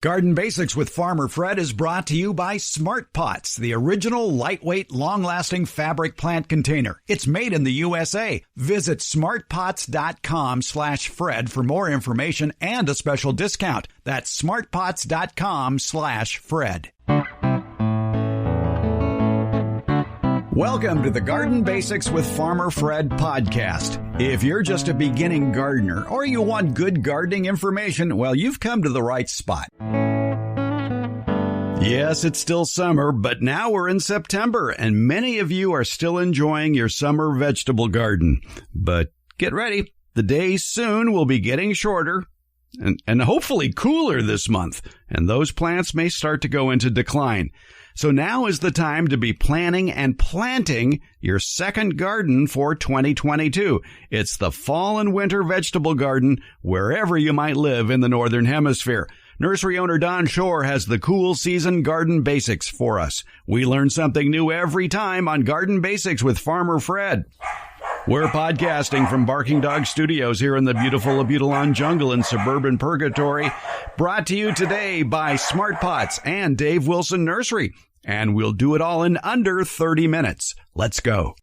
Garden Basics with Farmer Fred is brought to you by Smart Pots, the original lightweight, long-lasting fabric plant container. It's made in the USA. Visit smartpots.com/Fred for more information and a special discount. That's smartpots.com/Fred. Welcome to the Garden Basics with Farmer Fred podcast. If you're just a beginning gardener or you want good gardening information, well, you've come to the right spot. Yes, it's still summer, but now we're in September, and many of you are still enjoying your summer vegetable garden. But get ready, the days soon will be getting shorter and hopefully cooler this month, and those plants may start to go into decline. So now is the time to be planning and planting your second garden for 2022. It's the fall and winter vegetable garden wherever you might live in the Northern Hemisphere. Nursery owner Don Shor has the cool season garden basics for us. We learn something new every time on Garden Basics with Farmer Fred. We're podcasting from Barking Dog Studios here in the beautiful Abutilon jungle in suburban Purgatory. Brought to you today by Smart Pots and Dave Wilson Nursery. And we'll do it all in under 30 minutes. Let's go.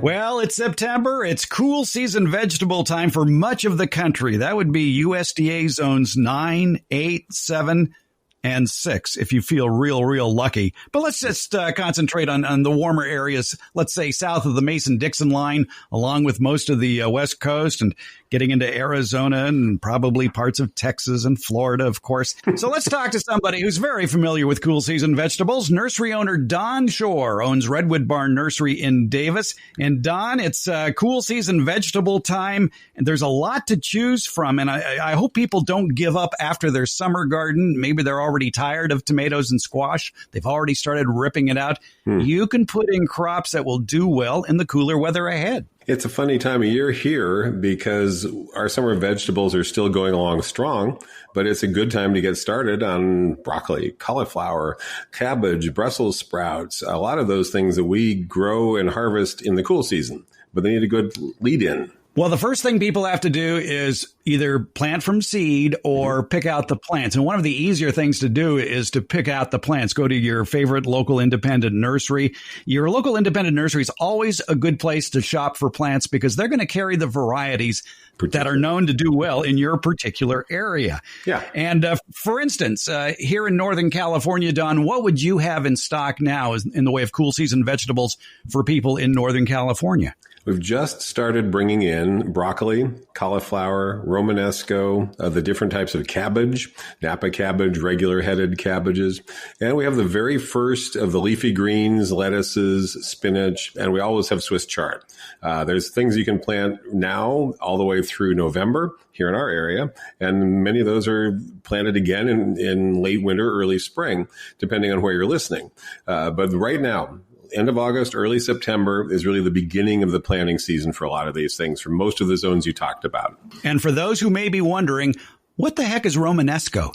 Well, it's September. It's cool season vegetable time for much of the country. That would be USDA zones 9, 8, 7, and 6 if you feel real lucky. But let's just concentrate on the warmer areas, let's say south of the Mason-Dixon line, along with most of the West Coast and getting into Arizona and probably parts of Texas and Florida, of course. So let's talk to somebody who's very familiar with cool season vegetables. Nursery owner Don Shor owns Redwood Barn Nursery in Davis. And Don, it's cool season vegetable time, and there's a lot to choose from. And I hope people don't give up after their summer garden. Maybe they're already tired of tomatoes and squash. They've already started ripping it out. You can put in crops that will do well in the cooler weather ahead. It's a funny time of year here because our summer vegetables are still going along strong, but it's a good time to get started on broccoli, cauliflower, cabbage, Brussels sprouts, a lot of those things that we grow and harvest in the cool season, but they need a good lead in. Well, the first thing people have to do is either plant from seed or pick out the plants. And one of the easier things to do is to pick out the plants. Go to your favorite local independent nursery. Your local independent nursery is always a good place to shop for plants because they're going to carry the varieties that are known to do well in your particular area. Yeah. And for instance, here in Northern California, Don, what would you have in stock now in the way of cool season vegetables for people in Northern California? We've just started bringing in broccoli, cauliflower, Romanesco, the different types of cabbage, Napa cabbage, regular-headed cabbages. And we have the very first of the leafy greens, lettuces, spinach, and we always have Swiss chard. There's things you can plant now all the way through November here in our area, and many of those are planted again in late winter, early spring, depending on where you're listening. But right now, end of August, early September is really the beginning of the planting season for a lot of these things, for most of the zones you talked about. And for those who may be wondering, what the heck is Romanesco?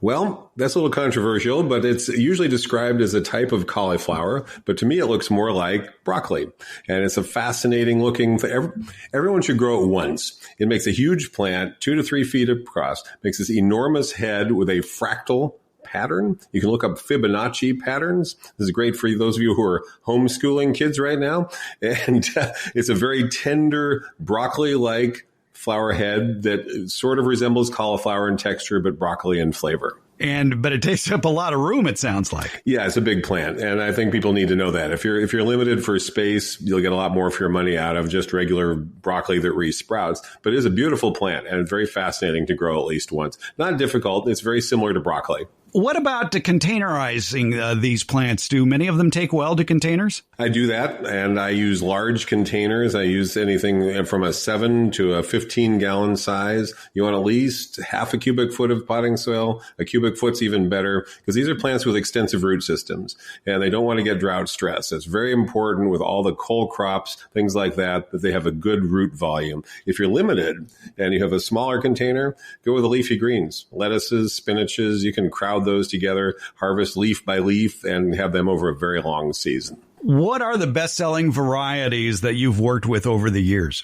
Well, that's a little controversial, but it's usually described as a type of cauliflower. But to me, it looks more like broccoli. And it's a fascinating looking thing. Everyone should grow it once. It makes a huge plant, 2 to 3 feet across, makes this enormous head with a fractal pattern. You can look up Fibonacci patterns. This is great for those of you who are homeschooling kids right now. And it's a very tender broccoli-like flower head that sort of resembles cauliflower in texture, but broccoli in flavor. But it takes up a lot of room, it sounds like. Yeah, it's a big plant, and I think people need to know that. If you're limited for space, you'll get a lot more for your money out of just regular broccoli that resprouts. But it is a beautiful plant and very fascinating to grow at least once. Not difficult. It's very similar to broccoli. What about containerizing these plants? Do many of them take well to containers? I do that, and I use large containers. I use anything from a 7 to a 15-gallon size. You want at least half a cubic foot of potting soil. A cubic foot's even better because these are plants with extensive root systems, and they don't want to get drought stress. It's very important with all the cole crops, things like that they have a good root volume. If you're limited and you have a smaller container, go with the leafy greens, lettuces, spinaches. You can crowd those together, harvest leaf by leaf, and have them over a very long season. What are the best-selling varieties that you've worked with over the years?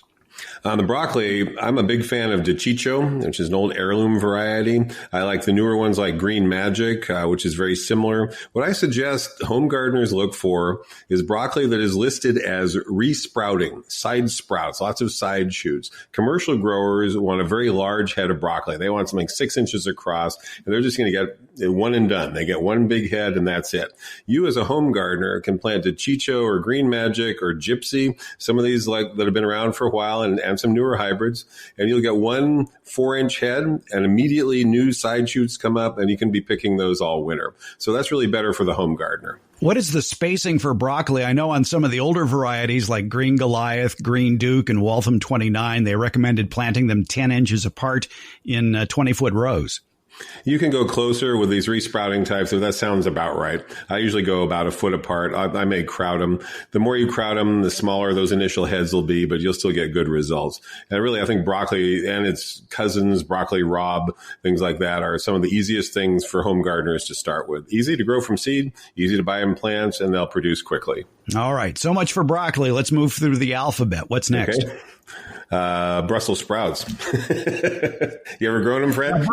On the broccoli, I'm a big fan of DeCiccio, which is an old heirloom variety. I like the newer ones like Green Magic, which is very similar. What I suggest home gardeners look for is broccoli that is listed as resprouting, side sprouts, lots of side shoots. Commercial growers want a very large head of broccoli. They want something 6 inches across, and they're just going to get one and done. They get one big head, and that's it. You as a home gardener can plant DeCiccio or Green Magic or Gypsy, some of these that have been around for a while, and some newer hybrids, and you'll get 1 4-inch head, and immediately new side shoots come up, and you can be picking those all winter. So that's really better for the home gardener. What is the spacing for broccoli? I know on some of the older varieties like Green Goliath, Green Duke, and Waltham 29, they recommended planting them 10 inches apart in 20-foot rows. You can go closer with these resprouting types, so that sounds about right. I usually go about a foot apart. I may crowd them. The more you crowd them, the smaller those initial heads will be, but you'll still get good results. And really, I think broccoli and its cousins, broccoli rabe, things like that, are some of the easiest things for home gardeners to start with. Easy to grow from seed, easy to buy in plants, and they'll produce quickly. All right. So much for broccoli. Let's move through the alphabet. What's next? Okay. Brussels sprouts. You ever grown them, Fred?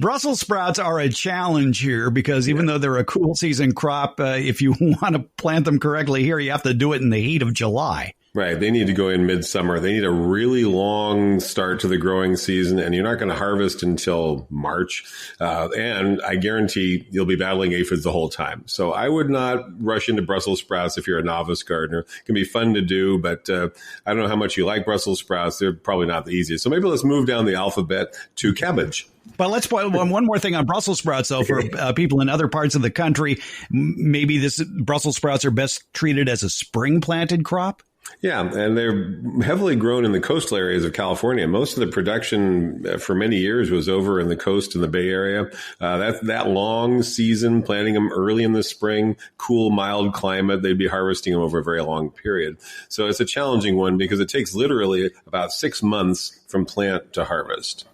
Brussels sprouts are a challenge here because even though they're a cool season crop, if you want to plant them correctly here, you have to do it in the heat of July. Right. They need to go in midsummer. They need a really long start to the growing season, and you're not going to harvest until March. And I guarantee you'll be battling aphids the whole time. So I would not rush into Brussels sprouts if you're a novice gardener. It can be fun to do, but I don't know how much you like Brussels sprouts. They're probably not the easiest. So maybe let's move down the alphabet to cabbage. But let's point one more thing on Brussels sprouts, though, for people in other parts of the country. Maybe Brussels sprouts are best treated as a spring planted crop. Yeah, and they're heavily grown in the coastal areas of California. Most of the production for many years was over in the coast in the Bay Area. That long season, planting them early in the spring, cool, mild climate, they'd be harvesting them over a very long period. So it's a challenging one because it takes literally about 6 months from plant to harvest.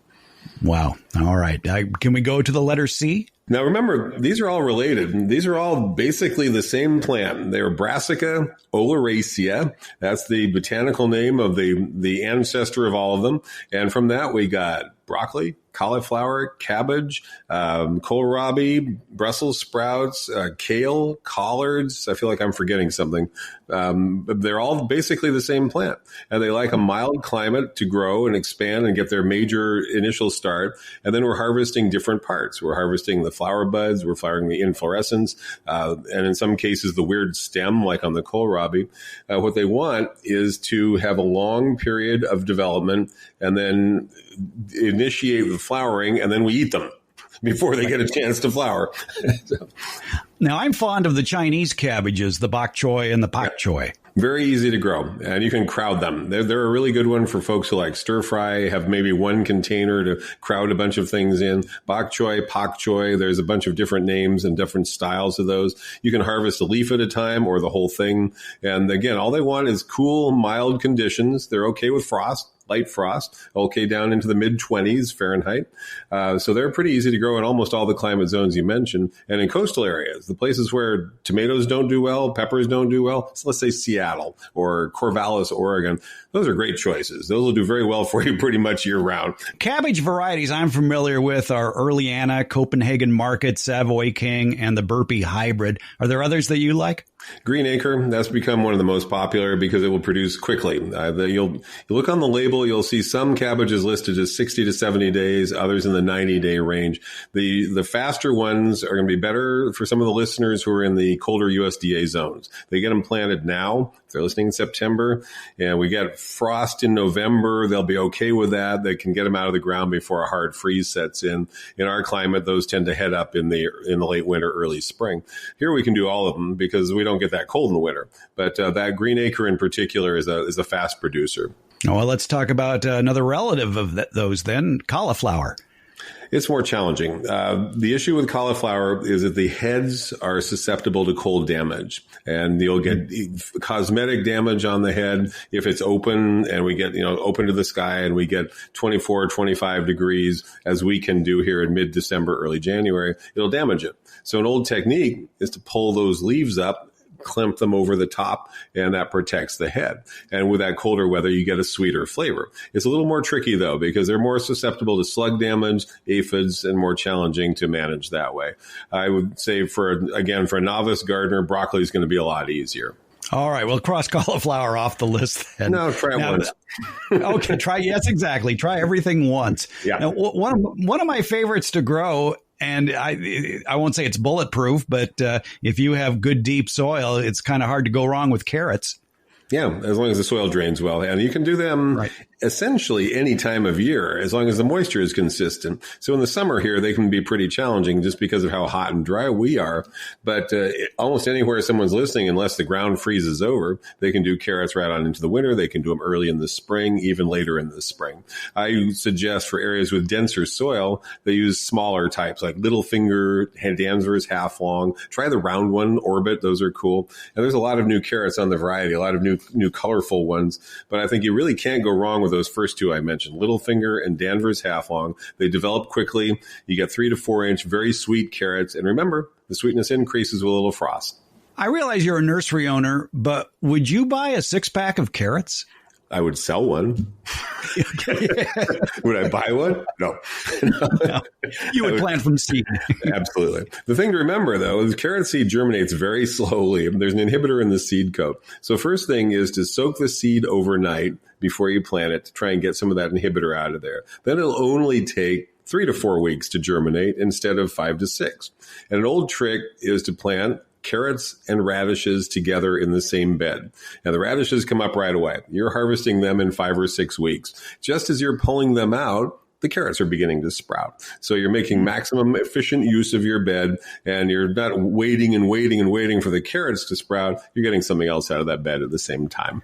Wow. All right. Can we go to the letter C? Now, remember, these are all related. These are all basically the same plant. They're Brassica oleracea. That's the botanical name of the ancestor of all of them. And from that, we got broccoli, cauliflower, cabbage, kohlrabi, Brussels sprouts, kale, collards. I feel like I'm forgetting something. But they're all basically the same plant. And they like a mild climate to grow and expand and get their major initial start. And then we're harvesting different parts. We're harvesting the flower buds. We're flowering the inflorescence. And in some cases, the weird stem, like on the kohlrabi. What they want is to have a long period of development and then initiate the flowering, and then we eat them before they get a chance to flower. Now, I'm fond of the Chinese cabbages, the bok choy and the pak choy. Very easy to grow, and you can crowd them. They're a really good one for folks who like stir fry, have maybe one container to crowd a bunch of things in. Bok choy, pak choy, there's a bunch of different names and different styles of those. You can harvest a leaf at a time or the whole thing. And again, all they want is cool, mild conditions. They're okay with frost. Light frost, okay, down into the mid-20s Fahrenheit. So they're pretty easy to grow in almost all the climate zones you mentioned. And in coastal areas, the places where tomatoes don't do well, peppers don't do well, so let's say Seattle or Corvallis, Oregon, those are great choices. Those will do very well for you pretty much year-round. Cabbage varieties I'm familiar with are Early Anna, Copenhagen Market, Savoy King, and the Burpee Hybrid. Are there others that you like? Green Acre, that's become one of the most popular because it will produce quickly. You'll look on the label, you'll see some cabbages listed as 60 to 70 days, others in the 90-day range. The faster ones are going to be better for some of the listeners who are in the colder USDA zones. They get them planted now. If they're listening in September and we get frost in November, they'll be okay with that. They can get them out of the ground before a hard freeze sets in. In our climate, those tend to head up in the late winter, early spring. Here we can do all of them because we don't get that cold in the winter. But that Green Acre in particular is a fast producer. Well, let's talk about another relative of those then, cauliflower. It's more challenging. The issue with cauliflower is that the heads are susceptible to cold damage, and you'll get cosmetic damage on the head if it's open and we get, open to the sky and we get 24, 25 degrees as we can do here in mid-December, early January, it'll damage it. So an old technique is to pull those leaves up, clamp them over the top, and that protects the head. And with that colder weather, you get a sweeter flavor. It's a little more tricky, though, because they're more susceptible to slug damage, aphids, and more challenging to manage that way. I would say, for a novice gardener, broccoli is going to be a lot easier. All right, well, cross cauliflower off the list then. No, try it once. Okay, yes, exactly. Try everything once. Yeah. Now, one of my favorites to grow, and I won't say it's bulletproof, but if you have good deep soil, it's kind of hard to go wrong with carrots. Yeah, as long as the soil drains well. And you can do them essentially any time of year, as long as the moisture is consistent. So in the summer here, they can be pretty challenging just because of how hot and dry we are. But almost anywhere someone's listening, unless the ground freezes over, they can do carrots right on into the winter. They can do them early in the spring, even later in the spring. I suggest for areas with denser soil, they use smaller types like little finger, Danvers, half long. Try the round one, Orbit. Those are cool. And there's a lot of new carrots on the variety, a lot of new colorful ones. But I think you really can't go wrong with those first two I mentioned, Littlefinger and Danvers half long. They develop quickly. You get 3 to 4 inch, very sweet carrots. And remember, the sweetness increases with a little frost. I realize you're a nursery owner, but would you buy a 6-pack of carrots? I would sell one. Would I buy one? No. No. You would plant from seed. Absolutely. The thing to remember, though, is carrot seed germinates very slowly. There's an inhibitor in the seed coat. So first thing is to soak the seed overnight before you plant it to try and get some of that inhibitor out of there. Then it'll only take 3 to 4 weeks to germinate instead of 5 to 6. And an old trick is to plant carrots and radishes together in the same bed. Now, the radishes come up right away. You're harvesting them in 5 or 6 weeks. Just as you're pulling them out, the carrots are beginning to sprout. So you're making maximum efficient use of your bed, and you're not waiting and waiting and waiting for the carrots to sprout. You're getting something else out of that bed at the same time.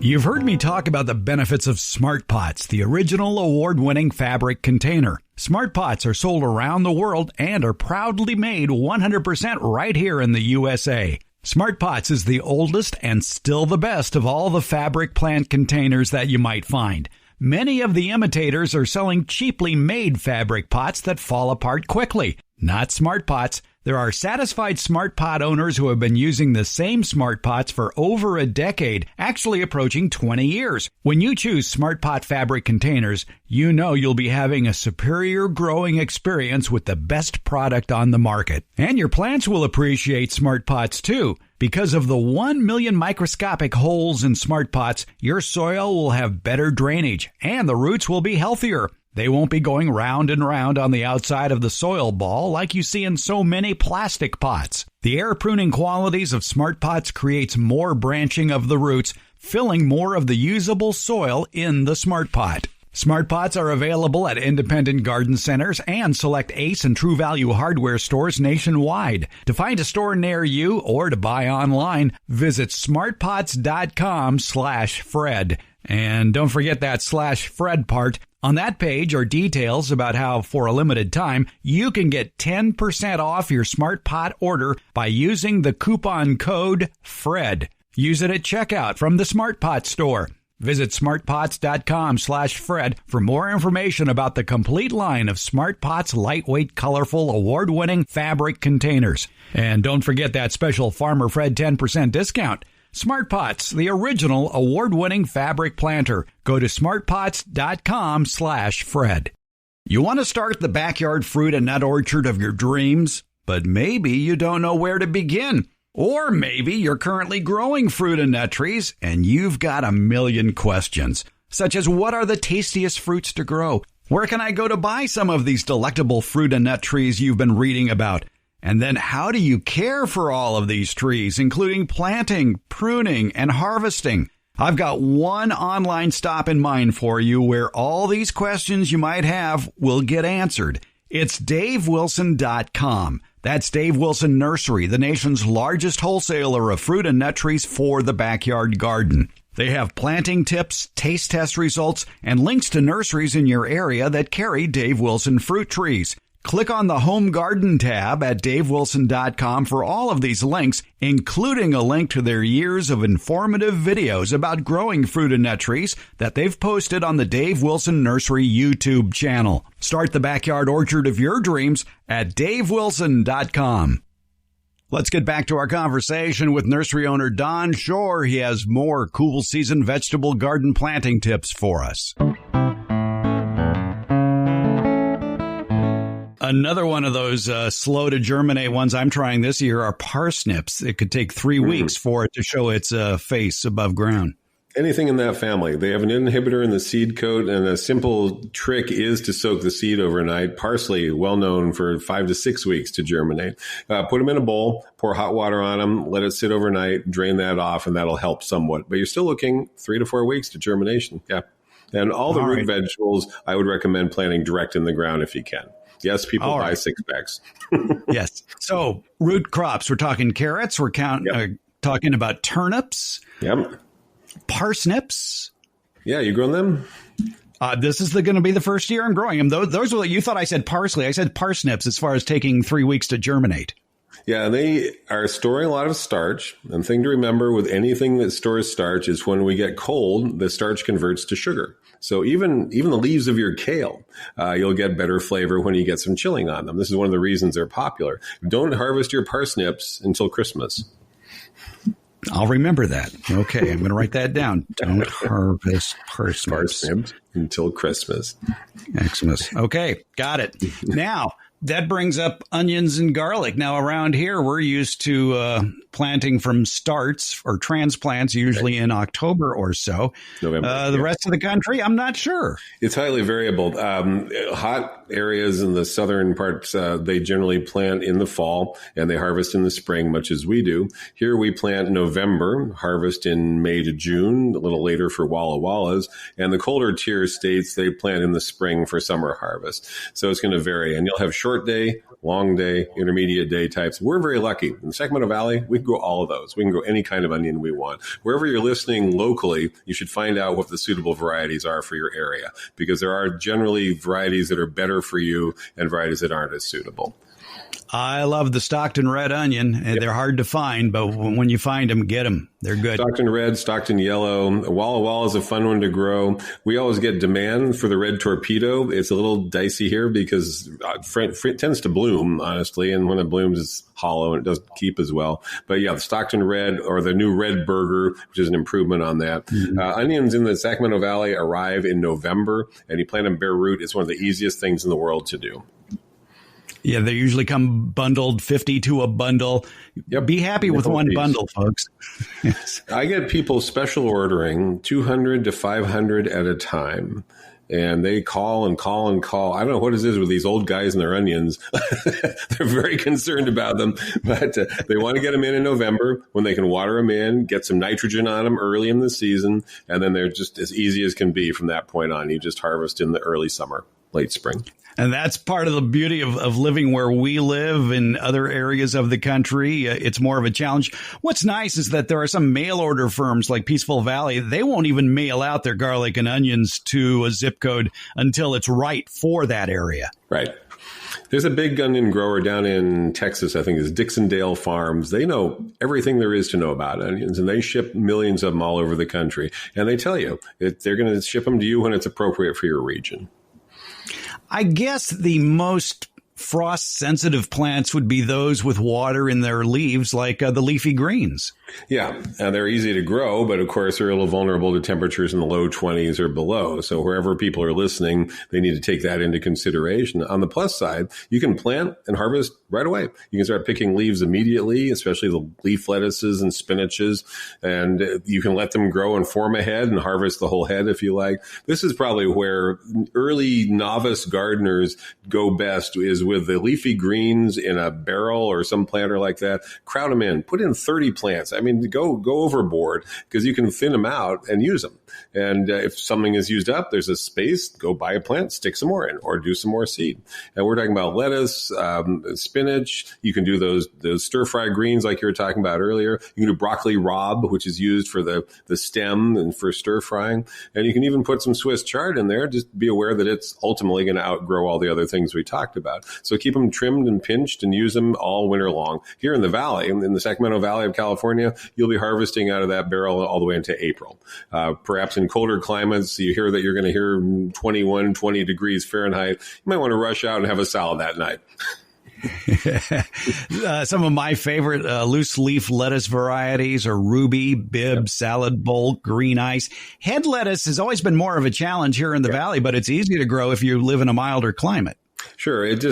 You've heard me talk about the benefits of Smart Pots, the original award-winning fabric container. Smart Pots are sold around the world and are proudly made 100% right here in the USA. Smart Pots is the oldest and still the best of all the fabric plant containers that you might find. Many of the imitators are selling cheaply made fabric pots that fall apart quickly. Not Smart Pots. There are satisfied Smart Pot owners who have been using the same Smart Pots for over a decade, actually approaching 20 years. When you choose Smart Pot fabric containers, you know you'll be having a superior growing experience with the best product on the market. And your plants will appreciate Smart Pots too. Because of the 1 million microscopic holes in Smart Pots, your soil will have better drainage and the roots will be healthier. They won't be going round and round on the outside of the soil ball like you see in so many plastic pots. The air pruning qualities of Smart Pots creates more branching of the roots, filling more of the usable soil in the Smart Pot. Smart Pots are available at independent garden centers and select Ace and True Value hardware stores nationwide. To find a store near you or to buy online, visit smartpots.com/Fred. And don't forget that /Fred part. On that page are details about how, for a limited time, you can get 10% off your Smart Pot order by using the coupon code FRED. Use it at checkout from the Smart Pot store. Visit smartpots.com/Fred for more information about the complete line of Smart Pots lightweight, colorful, award-winning fabric containers. And don't forget that special Farmer Fred 10% discount. Smart Pots, the original award-winning fabric planter. Go to smartpots.com/Fred. You want to start the backyard fruit and nut orchard of your dreams, but maybe you don't know where to begin. Or maybe you're currently growing fruit and nut trees and you've got a million questions, such as what are the tastiest fruits to grow? Where can I go to buy some of these delectable fruit and nut trees you've been reading about? And then how do you care for all of these trees, including planting, pruning, and harvesting? I've got one online stop in mind for you where all these questions you might have will get answered. It's DaveWilson.com. That's Dave Wilson Nursery, the nation's largest wholesaler of fruit and nut trees for the backyard garden. They have planting tips, taste test results, and links to nurseries in your area that carry Dave Wilson fruit trees. Click on the Home Garden tab at davewilson.com for all of these links, including a link to their years of informative videos about growing fruit and nut trees that they've posted on the Dave Wilson Nursery YouTube channel. Start the backyard orchard of your dreams at davewilson.com. Let's get back to our conversation with nursery owner Don Shor. He has more cool season vegetable garden planting tips for us. Another one of those slow to germinate ones I'm trying this year are parsnips. It could take 3 weeks for it to show its face above ground. Anything in that family. They have an inhibitor in the seed coat, and a simple trick is to soak the seed overnight. Parsley, well known for 5 to 6 weeks to germinate. Put them in a bowl, pour hot water on them, let it sit overnight, drain that off, and that'll help somewhat. But you're still looking 3 to 4 weeks to germination. Yeah. And all the root vegetables, I would recommend planting direct in the ground if you can. Yes, people buy 6-packs. Yes. So root crops, we're talking carrots. We're talking about turnips. Yep. Parsnips. Yeah, you grown them? This is going to be the first year I'm growing them. Those were, you thought I said parsley. I said parsnips as far as taking 3 weeks to germinate. Yeah, they are storing a lot of starch. And the thing to remember with anything that stores starch is when we get cold, the starch converts to sugar. So even the leaves of your kale, you'll get better flavor when you get some chilling on them. This is one of the reasons they're popular. Don't harvest your parsnips until Christmas. I'll remember that. Okay, I'm going to write that down. Don't harvest parsnips until Christmas. Xmas. Okay, got it. Now, that brings up onions and garlic. Now, around here, we're used to planting from starts or transplants, usually in October or so. November. The rest of the country, I'm not sure. It's highly variable. Hot areas in the southern parts, they generally plant in the fall and they harvest in the spring, much as we do. Here we plant in November, harvest in May to June, a little later for Walla Wallas. And the colder tier states, they plant in the spring for summer harvest. So it's going to vary. And you'll have short day, long day, intermediate day types. We're very lucky. In the Sacramento Valley, we can grow all of those. We can grow any kind of onion we want. Wherever you're listening locally, you should find out what the suitable varieties are for your area, because there are generally varieties that are better for you and varieties that aren't as suitable. I love the Stockton red onion. Yep. They're hard to find, but when you find them, get them. They're good. Stockton red, Stockton yellow. Walla Walla is a fun one to grow. We always get demand for the red torpedo. It's a little dicey here because it tends to bloom, honestly, and when it blooms, it's hollow and it doesn't keep as well. But yeah, the Stockton red or the new red burger, which is an improvement on that. Mm-hmm. Onions in the Sacramento Valley arrive in November, and you plant them bare root. It's one of the easiest things in the world to do. Yeah, they usually come bundled, 50 to a bundle. Yep. Be happy with one bundle, folks. Yes. I get people special ordering 200 to 500 at a time. And they call and call and call. I don't know what it is with these old guys and their onions. They're very concerned about them, but they want to get them in November when they can water them in, get some nitrogen on them early in the season, and then they're just as easy as can be from that point on. You just harvest in the early summer, late spring. And that's part of the beauty of living where we live in other areas of the country. It's more of a challenge. What's nice is that there are some mail order firms like Peaceful Valley. They won't even mail out their garlic and onions to a zip code until it's right for that area. Right. There's a big onion grower down in Texas, I think it's Dixondale Farms. They know everything there is to know about onions, and they ship millions of them all over the country. And they tell you they're going to ship them to you when it's appropriate for your region. I guess the most frost-sensitive plants would be those with water in their leaves, like the leafy greens. Yeah, they're easy to grow, but of course they're a little vulnerable to temperatures in the low 20s or below. So wherever people are listening, they need to take that into consideration. On the plus side, you can plant and harvest right away. You can start picking leaves immediately, especially the leaf lettuces and spinaches, and you can let them grow and form a head and harvest the whole head if you like. This is probably where early novice gardeners go best, is with the leafy greens in a barrel or some planter like that. Crowd them in. Put in 30 plants. I mean, go overboard, because you can thin them out and use them. And if something is used up, there's a space, go buy a plant, stick some more in, or do some more seed. And we're talking about lettuce, spinach. You can do those stir-fry greens like you were talking about earlier. You can do broccoli rabe, which is used for the stem and for stir-frying. And you can even put some Swiss chard in there. Just be aware that it's ultimately going to outgrow all the other things we talked about. So keep them trimmed and pinched and use them all winter long. Here in the valley, in the Sacramento Valley of California, you'll be harvesting out of that barrel all the way into April. Perhaps in colder climates, you hear that you're going to hear 21, 20 degrees Fahrenheit. You might want to rush out and have a salad that night. Some of my favorite loose leaf lettuce varieties are Ruby, Bib, Salad Bowl, Green Ice. Head lettuce has always been more of a challenge here in the valley, but it's easy to grow if you live in a milder climate. Sure. It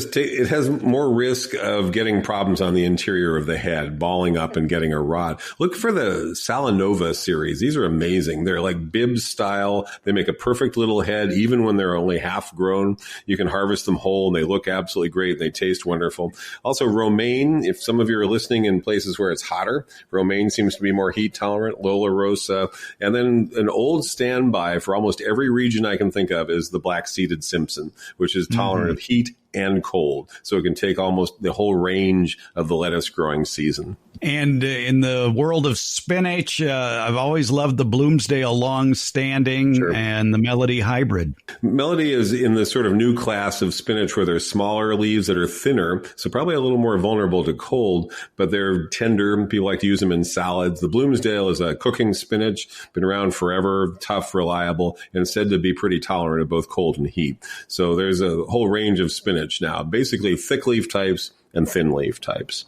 has more risk of getting problems on the interior of the head, balling up and getting a rot. Look for the Salanova series. These are amazing. They're like Bib style. They make a perfect little head, even when they're only half grown. You can harvest them whole, and they look absolutely great. They taste wonderful. Also, romaine, if some of you are listening in places where it's hotter, romaine seems to be more heat tolerant, Lola Rosa. And then an old standby for almost every region I can think of is the black-seeded Simpson, which is tolerant of heat and cold. So it can take almost the whole range of the lettuce growing season. And in the world of spinach, I've always loved the Bloomsdale long-standing and the Melody hybrid. Melody is in the sort of new class of spinach where there's smaller leaves that are thinner, so probably a little more vulnerable to cold, but they're tender. People like to use them in salads. The Bloomsdale is a cooking spinach, been around forever, tough, reliable, and said to be pretty tolerant of both cold and heat. So there's a whole range of spinach now, basically thick leaf types and thin leaf types.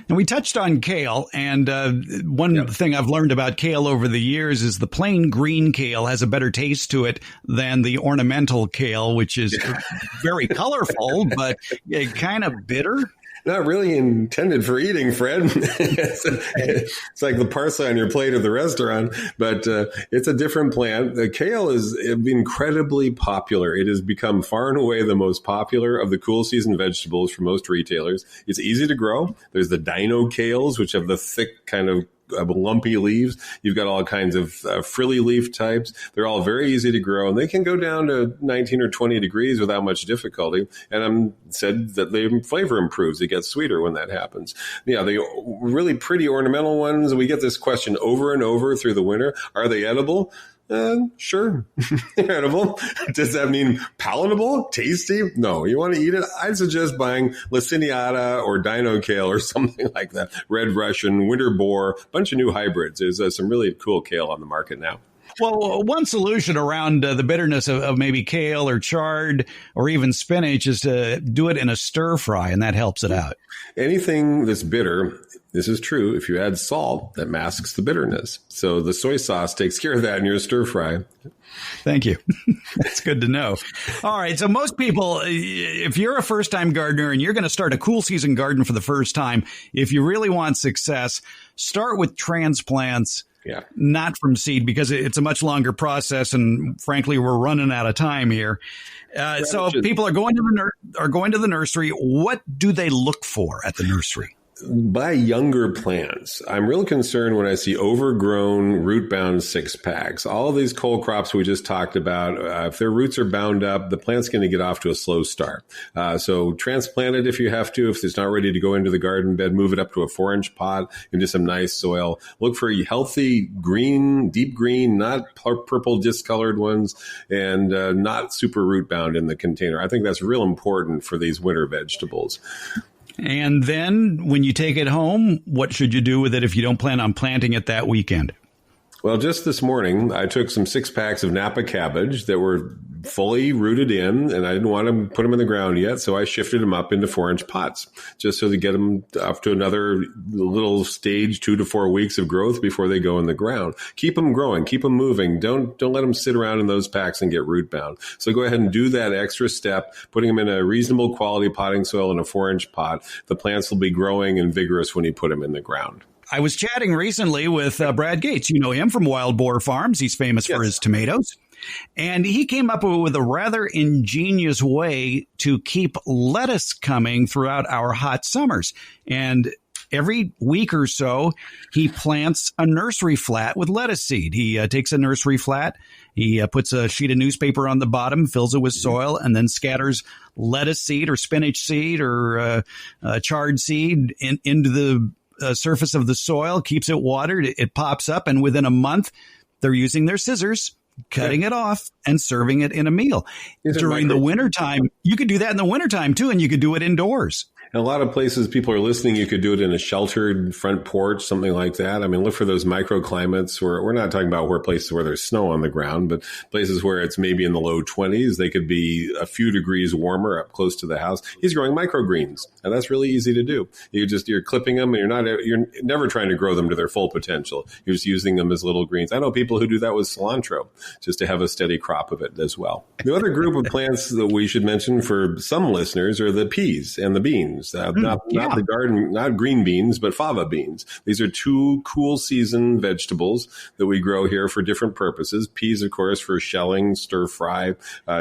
And we touched on kale, and one thing I've learned about kale over the years is the plain green kale has a better taste to it than the ornamental kale, which is very colorful, but kind of bitter. Not really intended for eating, Fred. It's like the parsley on your plate at the restaurant, but it's a different plant. The kale is incredibly popular. It has become far and away the most popular of the cool season vegetables for most retailers. It's easy to grow. There's the dino kales, which have the thick kind of lumpy leaves. You've got all kinds of frilly leaf types. They're all very easy to grow, and they can go down to 19 or 20 degrees without much difficulty. And I'm said that the flavor improves. It gets sweeter when that happens. Yeah, the really pretty ornamental ones, we get this question over and over through the winter. Are they edible? Sure. Edible. Does that mean palatable? Tasty? No. You want to eat it? I'd suggest buying Laciniata or Dino Kale or something like that. Red Russian, Winter Boar, a bunch of new hybrids. There's some really cool kale on the market now. Well, one solution around the bitterness of maybe kale or chard or even spinach is to do it in a stir fry, and that helps it out. Anything that's bitter, this is true, if you add salt, that masks the bitterness. So the soy sauce takes care of that in your stir fry. Thank you. That's good to know. All right. So most people, if you're a first-time gardener and you're going to start a cool season garden for the first time, if you really want success, start with transplants. Yeah. Not from seed, because it's a much longer process, and frankly, we're running out of time here. So if people are going to the nursery, what do they look for at the nursery? Buy younger plants. I'm real concerned when I see overgrown, root-bound six-packs. All of these cole crops we just talked about, if their roots are bound up, the plant's going to get off to a slow start. So transplant it if you have to. If it's not ready to go into the garden bed, move it up to a 4-inch pot into some nice soil. Look for healthy green, deep green, not purple discolored ones, and not super root-bound in the container. I think that's real important for these winter vegetables. And then when you take it home, what should you do with it if you don't plan on planting it that weekend? Well, just this morning, I took some 6-packs of Napa cabbage that were fully rooted in, and I didn't want to put them in the ground yet, so I shifted them up into 4-inch pots just so to get them up to another little stage, 2 to 4 weeks of growth before they go in the ground. Keep them growing, keep them moving. Don't let them sit around in those packs and get root bound. So go ahead and do that extra step, putting them in a reasonable quality potting soil in a 4-inch pot. The plants will be growing and vigorous when you put them in the ground. I was chatting recently with Brad Gates. You know him from Wild Boar Farms. He's famous for his tomatoes. And he came up with a rather ingenious way to keep lettuce coming throughout our hot summers. And every week or so, he plants a nursery flat with lettuce seed. He takes a nursery flat, he puts a sheet of newspaper on the bottom, fills it with soil, and then scatters lettuce seed or spinach seed or chard seed into the surface of the soil, keeps it watered, it pops up, and within a month, they're using their scissors, cutting it off and serving it in a meal. During the wintertime, you could do that in the wintertime too, and you could do it indoors. In a lot of places, people are listening, you could do it in a sheltered front porch, something like that. I mean, look for those microclimates where we're not talking about places where there's snow on the ground, but places where it's maybe in the low 20s. They could be a few degrees warmer up close to the house. He's growing microgreens, and that's really easy to do. You're clipping them, and you're never trying to grow them to their full potential. You're just using them as little greens. I know people who do that with cilantro, just to have a steady crop of it as well. The other group of plants that we should mention for some listeners are the peas and the beans. Not the garden, not green beans, but fava beans. These are two cool season vegetables that we grow here for different purposes. Peas, of course, for shelling, stir fry,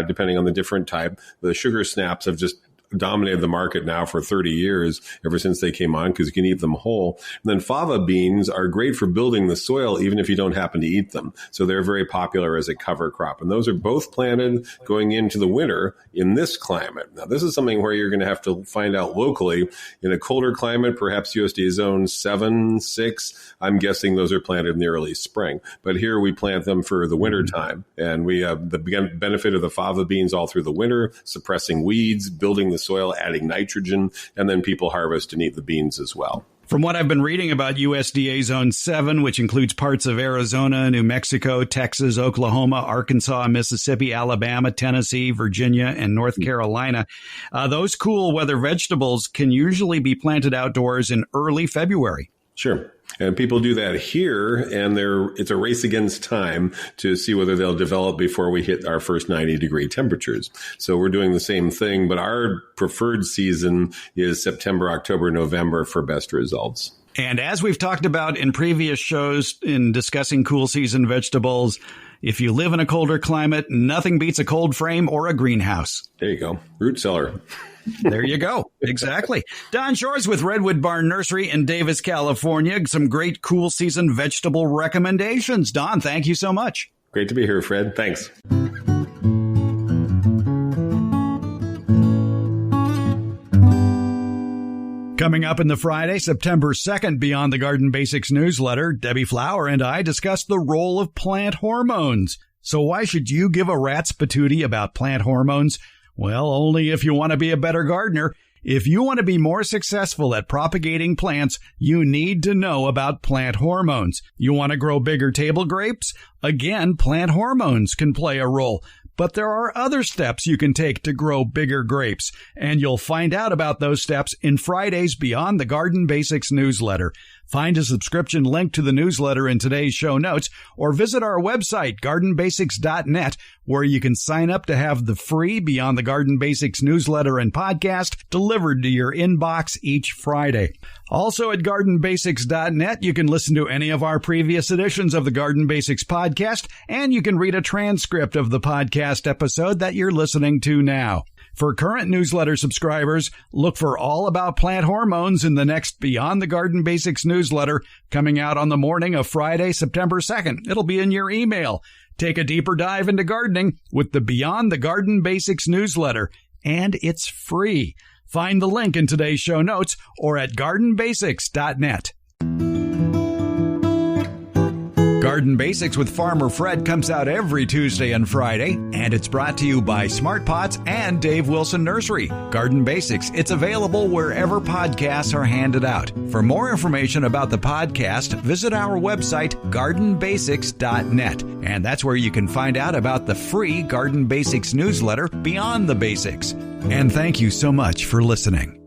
depending on the different type. The sugar snaps have just dominated the market now for 30 years, ever since they came on, because you can eat them whole. And then fava beans are great for building the soil, even if you don't happen to eat them. So they're very popular as a cover crop. And those are both planted going into the winter in this climate. Now, this is something where you're going to have to find out locally. In a colder climate, perhaps USDA zone 7, 6, I'm guessing those are planted in the early spring. But here we plant them for the winter time. And we have the benefit of the fava beans all through the winter, suppressing weeds, building the soil, adding nitrogen, and then people harvest and eat the beans as well. From what I've been reading about USDA Zone 7, which includes parts of Arizona, New Mexico, Texas, Oklahoma, Arkansas, Mississippi, Alabama, Tennessee, Virginia, and North Carolina, those cool weather vegetables can usually be planted outdoors in early February. Sure. And people do that here, and it's a race against time to see whether they'll develop before we hit our first 90-degree temperatures. So we're doing the same thing, but our preferred season is September, October, November for best results. And as we've talked about in previous shows in discussing cool season vegetables, if you live in a colder climate, nothing beats a cold frame or a greenhouse. There you go. Root cellar. There you go. Exactly. Don Shor's with Redwood Barn Nursery in Davis, California. Some great cool season vegetable recommendations. Don, thank you so much. Great to be here, Fred. Thanks. Coming up in the Friday, September 2nd, Beyond the Garden Basics newsletter, Debbie Flower and I discuss the role of plant hormones. So why should you give a rat's patootie about plant hormones? Well, only if you want to be a better gardener. If you want to be more successful at propagating plants, you need to know about plant hormones. You want to grow bigger table grapes? Again, plant hormones can play a role. But there are other steps you can take to grow bigger grapes, and you'll find out about those steps in Friday's Beyond the Garden Basics newsletter. Find a subscription link to the newsletter in today's show notes, or visit our website, gardenbasics.net, where you can sign up to have the free Beyond the Garden Basics newsletter and podcast delivered to your inbox each Friday. Also at gardenbasics.net, you can listen to any of our previous editions of the Garden Basics podcast, and you can read a transcript of the podcast episode that you're listening to now. For current newsletter subscribers, look for all about plant hormones in the next Beyond the Garden Basics newsletter coming out on the morning of Friday, September 2nd. It'll be in your email. Take a deeper dive into gardening with the Beyond the Garden Basics newsletter, and it's free. Find the link in today's show notes or at gardenbasics.net. Garden Basics with Farmer Fred comes out every Tuesday and Friday, and it's brought to you by Smart Pots and Dave Wilson Nursery. Garden Basics, it's available wherever podcasts are handed out. For more information about the podcast, visit our website, gardenbasics.net, and that's where you can find out about the free Garden Basics newsletter, Beyond the Basics. And thank you so much for listening.